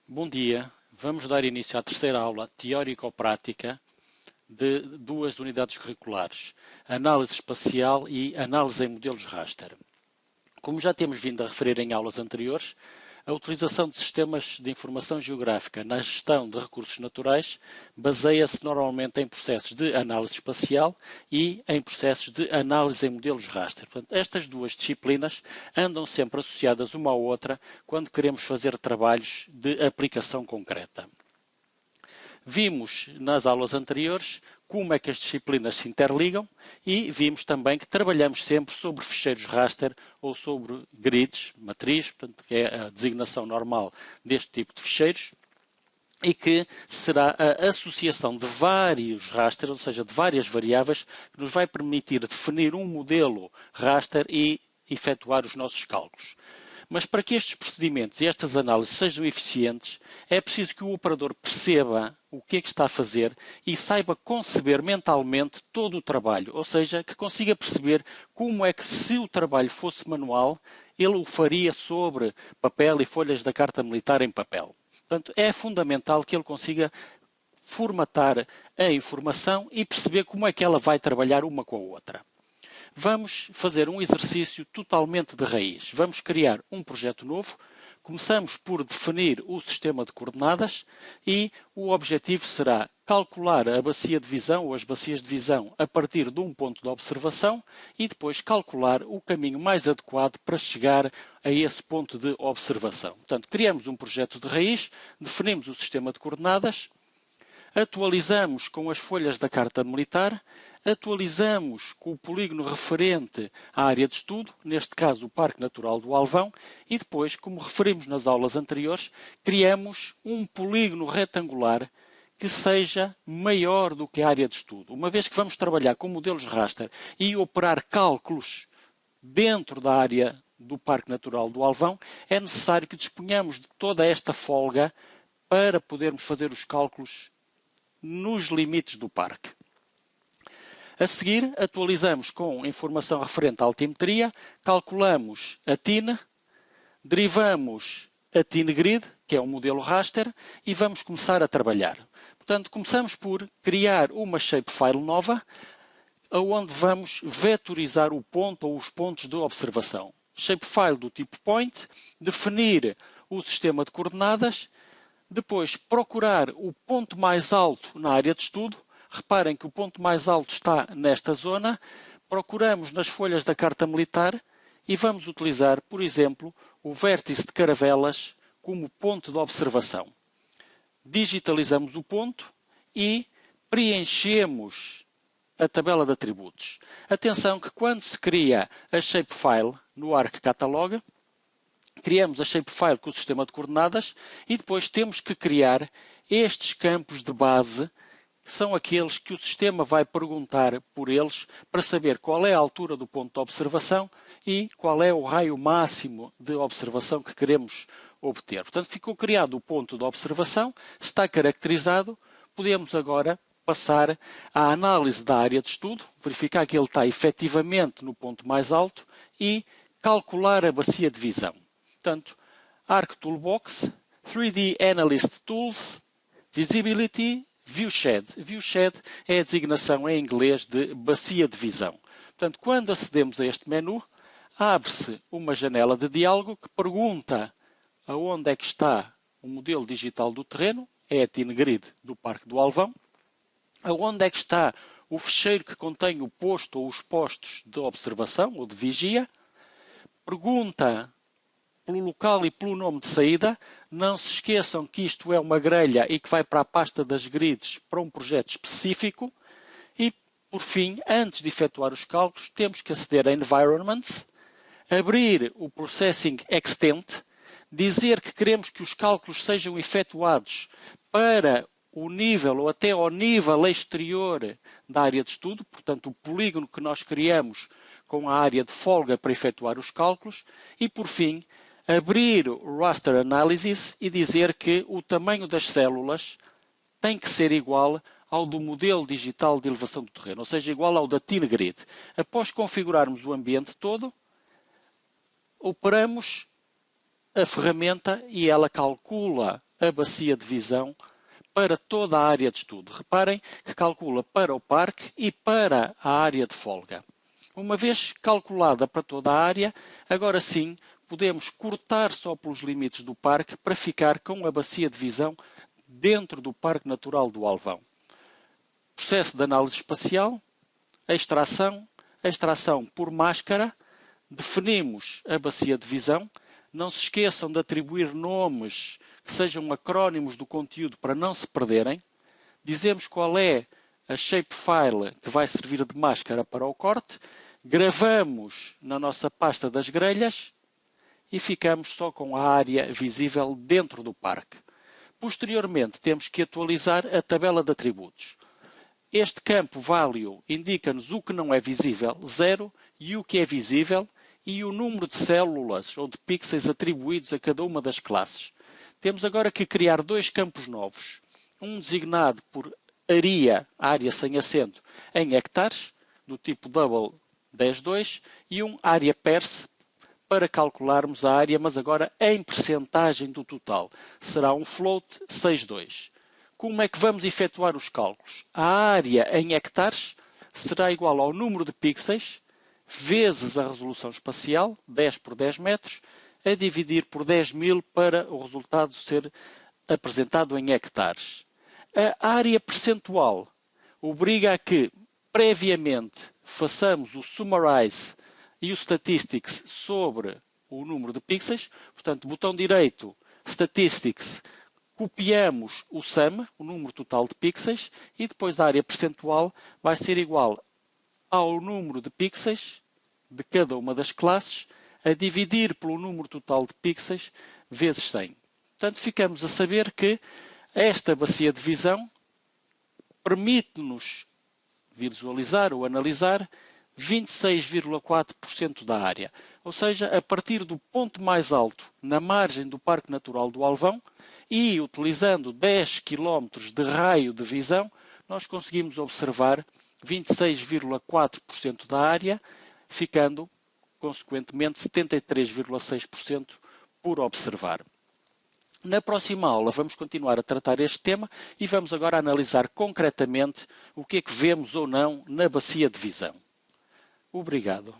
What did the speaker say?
Bom dia, vamos dar início à terceira aula teórico-prática de duas unidades curriculares, Análise Espacial e Análise em Modelos Raster. Como já temos vindo a referir em aulas anteriores, a utilização de sistemas de informação geográfica na gestão de recursos naturais baseia-se normalmente em processos de análise espacial e em processos de análise em modelos raster. Portanto, estas duas disciplinas andam sempre associadas uma à outra quando queremos fazer trabalhos de aplicação concreta. Vimos nas aulas anteriores como é que as disciplinas se interligam e vimos também que trabalhamos sempre sobre ficheiros raster ou sobre grids, matriz, portanto, que é a designação normal deste tipo de ficheiros, e que será a associação de vários rasters, ou seja, de várias variáveis, que nos vai permitir definir um modelo raster e efetuar os nossos cálculos. Mas para que estes procedimentos e estas análises sejam eficientes, é preciso que o operador perceba o que é que está a fazer e saiba conceber mentalmente todo o trabalho, ou seja, que consiga perceber como é que, se o trabalho fosse manual, ele o faria sobre papel e folhas da carta militar em papel. Portanto, é fundamental que ele consiga formatar a informação e perceber como é que ela vai trabalhar uma com a outra. Vamos fazer um exercício totalmente de raiz. Vamos criar um projeto novo. Começamos por definir o sistema de coordenadas e o objetivo será calcular a bacia de visão ou as bacias de visão a partir de um ponto de observação e depois calcular o caminho mais adequado para chegar a esse ponto de observação. Portanto, criamos um projeto de raiz, definimos o sistema de coordenadas, atualizamos com as folhas da carta militar, atualizamos com o polígono referente à área de estudo, neste caso o Parque Natural do Alvão, e depois, como referimos nas aulas anteriores, criamos um polígono retangular que seja maior do que a área de estudo. Uma vez que vamos trabalhar com modelos raster e operar cálculos dentro da área do Parque Natural do Alvão, é necessário que disponhamos de toda esta folga para podermos fazer os cálculos nos limites do parque. A seguir, atualizamos com informação referente à altimetria, calculamos a TIN, derivamos a TIN Grid, que é um modelo raster, e vamos começar a trabalhar. Portanto, começamos por criar uma shapefile nova, onde vamos vetorizar o ponto ou os pontos de observação. Shapefile do tipo point, definir o sistema de coordenadas, depois procurar o ponto mais alto na área de estudo. Reparem que o ponto mais alto está nesta zona. Procuramos nas folhas da carta militar e vamos utilizar, por exemplo, o vértice de Caravelas como ponto de observação. Digitalizamos o ponto e preenchemos a tabela de atributos. Atenção que quando se cria a shapefile no ArcCatalog, criamos a shapefile com o sistema de coordenadas e depois temos que criar estes campos de base, que são aqueles que o sistema vai perguntar por eles para saber qual é a altura do ponto de observação e qual é o raio máximo de observação que queremos obter. Portanto, ficou criado o ponto de observação, está caracterizado, podemos agora passar à análise da área de estudo, verificar que ele está efetivamente no ponto mais alto e calcular a bacia de visão. Portanto, Arc Toolbox, 3D Analyst Tools, Visibility, Viewshed. Viewshed é a designação em inglês de bacia de visão. Portanto, quando acedemos a este menu, abre-se uma janela de diálogo que pergunta aonde é que está o modelo digital do terreno, é a TIN Grid do Parque do Alvão, aonde é que está o ficheiro que contém o posto ou os postos de observação ou de vigia, pergunta pelo local e pelo nome de saída. Não se esqueçam que isto é uma grelha e que vai para a pasta das grids para um projeto específico. E, por fim, antes de efetuar os cálculos, temos que aceder a Environments, abrir o Processing Extent, dizer que queremos que os cálculos sejam efetuados para o nível ou até ao nível exterior da área de estudo, portanto, o polígono que nós criamos com a área de folga para efetuar os cálculos. E, por fim, abrir o Raster Analysis e dizer que o tamanho das células tem que ser igual ao do modelo digital de elevação do terreno, ou seja, igual ao da TIN Grid. Após configurarmos o ambiente todo, operamos a ferramenta e ela calcula a bacia de visão para toda a área de estudo. Reparem que calcula para o parque e para a área de folga. Uma vez calculada para toda a área, agora sim podemos cortar só pelos limites do parque para ficar com a bacia de visão dentro do Parque Natural do Alvão. Processo de análise espacial, a extração por máscara, definimos a bacia de visão. Não se esqueçam de atribuir nomes que sejam acrónimos do conteúdo para não se perderem. Dizemos qual é a shapefile que vai servir de máscara para o corte. Gravamos na nossa pasta das grelhas e ficamos só com a área visível dentro do parque. Posteriormente, temos que atualizar a tabela de atributos. Este campo value indica-nos o que não é visível, 0, e o que é visível, e o número de células ou de pixels atribuídos a cada uma das classes. Temos agora que criar dois campos novos. Um designado por área sem acento, em hectares, do tipo double 10.2, e um área perce, para calcularmos a área, mas agora em percentagem do total. Será um float 6.2. Como é que vamos efetuar os cálculos? A área em hectares será igual ao número de pixels vezes a resolução espacial, 10 por 10 metros, a dividir por 10.000 para o resultado ser apresentado em hectares. A área percentual obriga a que, previamente, façamos o summarize e o statistics sobre o número de pixels. Portanto, botão direito, statistics, copiamos o sum, o número total de pixels, e depois a área percentual vai ser igual ao número de pixels de cada uma das classes, a dividir pelo número total de pixels vezes 100. Portanto, ficamos a saber que esta bacia de visão permite-nos visualizar ou analisar 26,4% da área. Ou seja, a partir do ponto mais alto na margem do Parque Natural do Alvão e utilizando 10 km de raio de visão, nós conseguimos observar 26,4% da área, ficando, consequentemente, 73,6% por observar. Na próxima aula vamos continuar a tratar este tema e vamos agora analisar concretamente o que é que vemos ou não na bacia de visão. Obrigado.